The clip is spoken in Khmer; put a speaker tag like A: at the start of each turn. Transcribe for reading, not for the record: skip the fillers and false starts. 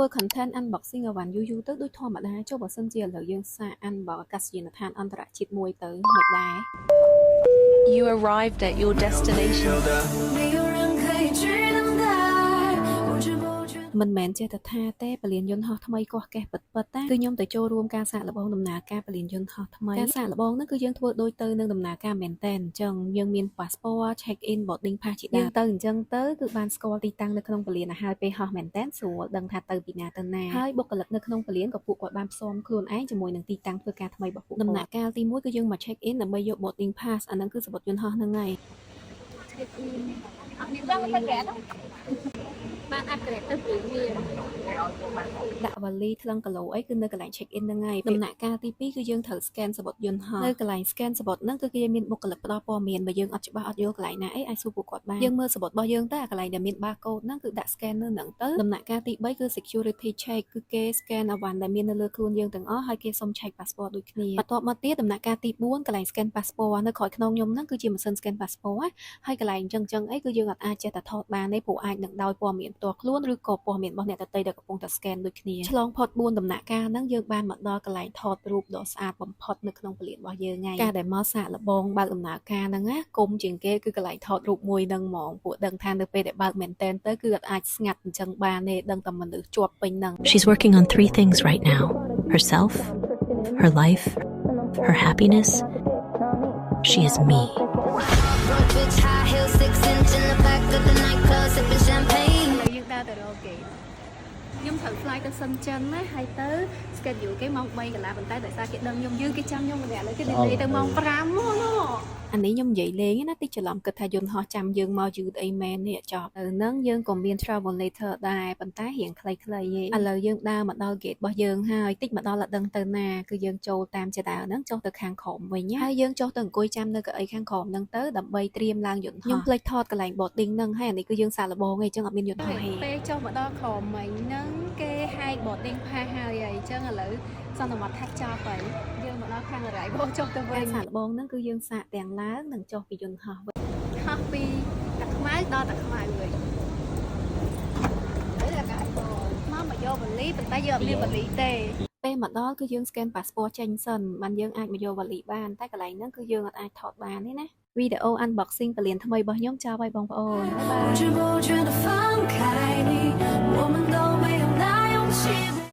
A: ធ្វើ content unboxing ឲ្យបានយូរទៅដូចធម្មតាចុះបើសិនជាឥឡូវយើងសាក unbox អាកាសយានដ្ឋានអន្តរជាតិមួយទៅមិនដែរ
B: You arrived at your destination.
A: មិនមែនចេះតែថាទេពលានយន្តហោះថ្មីកោះកេះពិតៗតាគឺខ្ញុំទៅចូលរួមការសាកល្បងដំណើរការពលានយន្តហោះថ្មីការសាកល្បងនោះគឺយើងធ្វើដូចទៅនឹងដំណើរការមែនតែនអញ្ចឹងយើងមាន passport check in boarding pass ជាដើមទៅអញ្ចឹងទៅគឺបានស្គាល់ទីតាំងនៅក្នុងពលានឲ្យហើយពេលហោះមែនតែនស្រួលដឹងថាទៅពីណាទៅណាហើយបុគ្គលិកនៅក្នុងពលានក៏ពួកគាត់បានផ្សំខ្លួនឯងជាមួយនឹងទីតាំងធ្វើការថ្មីរបស់ពួកគាត់ដំណាក់កាលទី1គឺយើងមក check in ដើម្បីយក boarding pass អាហ្នឹងគឺសំបុត្រយន្តហោះហ្នឹងហើយបានអាប់ក្រេតទៅព្រីមៀមដាក់វ៉ាលីថ្លឹងគីឡូអីគឺនៅកន្លែង check in ហ្នឹងហើយដំណាក់កាលទី2គឺយើងត្រូវ scan សំបុត្រយន្តហោះនៅកន្លែង scan សំបុត្រហ្នឹងគឺគេមានបុគ្គលិកផ្ដល់ព័ត៌មានបើយើងអត់ច្បាស់អត់យល់កន្លែងណាអីអាចសួរពួកគាត់បានយើងមើលសំបុត្ររបស់យើងទៅអាកន្លែងដែលមាន barcode ហ្នឹងគឺដាក់ scan នៅហ្នឹងទៅដំណាក់កាលទី3គឺ security check គឺគេ scan អវ៉ាន់ដែលមាននៅលើខ្លួនយើងទាំងអស់ហើយគេសុំ check passport ដូចគ្នាបន្ទាប់មកទៀតដំណាក់កាលទី4កន្លែង scan passport នៅក្រោយខ្នងខ្ញុំហ្នឹងគឺជាម៉ាស៊ីន scan passport ហើយកន្លែងអញ្ចឹងអីគឺយើងអត់អាចចេះតែថតបានទេព្រោះអាចនឹងដោយព័ត៌មានផ្ទាល់ខ្លួនឬក៏ព័ត៌មានរបស់អ្នកដទៃដែលកំពុងតែ scan ដូចគ្នាឆ្លងផុត4ដំណាក់កាលហ្នឹងយើងបានមកដល់កន្លែងថតរូបដ៏ស្អាតបំផុតនៅក្នុងពលានរបស់យើងហើយការដែលមកសាកល្បងបើកដំណើរការហ្នឹងណាគុំជាងគេគឺកន្លែងថតរូបមួយហ្នឹងហ្មងពួកដឹងថានៅពេលដែលបើកមែនតែនទៅគឺអត់អាចស្ងាត់អញ្ចឹងបានទេដឹងតែមនុស្សជាប់ពេញហ្នឹង
B: She's working on 3 things right now. Herself, her life, her happiness. She is me.
A: យើងដើរទៅរកគេខ្ញុំត្រូវ fly ទៅសិនចិនណាហើយទៅ schedule គេម៉ោង3កន្លះប៉ុន្តែដោយសារគេដឹងខ្ញុំយឺគេចាំខ្ញុំម្នាក់ឥឡូវគេ delay ទៅម៉ោង5មកអានេះខ្ញុំនិយាយលេងណាតិចច្រឡំគិតថាយន្តហោះចាំយើងមកយឺតអីមែននេះចប់ទៅនឹងយើងក៏មាន travel later ដែរប៉ុន្តែរៀងខ្លីៗទេឥឡូវយើងដើរមកដល់ gate របស់យើងហើយតិចមកដល់អត់ដឹងទៅណាគឺយើងចូលតាមចេតាហ្នឹងចុះទៅខាងក្រោមវិញហើយយើងចុះទៅអង្គុយចាំនៅកៅអីខាងក្រោមហ្នឹងទៅដើម្បីត្រៀមឡើងយន្តហោះខ្ញុំភ្លេចថតកន្លែង boarding ហ្នឹងហើយអានេះគឺយើងសាកល្បងឯងអញ្ចឹងអត់មានយន្តហោះទេពេលចុះមកដល់ក្រោមមិញហ្នឹងគេហែក boarding pass ហើយអញ្ចឹងឥឡូវសន្មតថាច់ចោលទៅយើងមកដល់ខាងរ៉ៃបោះចុះទៅវិញសាកល្បងហ្នឹងគឺយើងសាកទាំងឡើងនិងចុះពីយន្តហោះវិញហោះពីតាខ្មៅដល់តាខ្មៅវិញហើយតែកាមកយកវ៉ាលីប៉ុន្តែយើងអត់មានវ៉ាលីទេពេលមកដល់គឺយើង scan passport ចេញសិនបានយើងអាចមកយកវ៉ាលីបានតែកន្លែងហ្នឹងគឺយើងអត់អាចថតបានទេណាវីដេអូ unboxing ពលានថ្មីរបស់ខ្ញុំចប់ហើយបងប្អូនបាយបាយ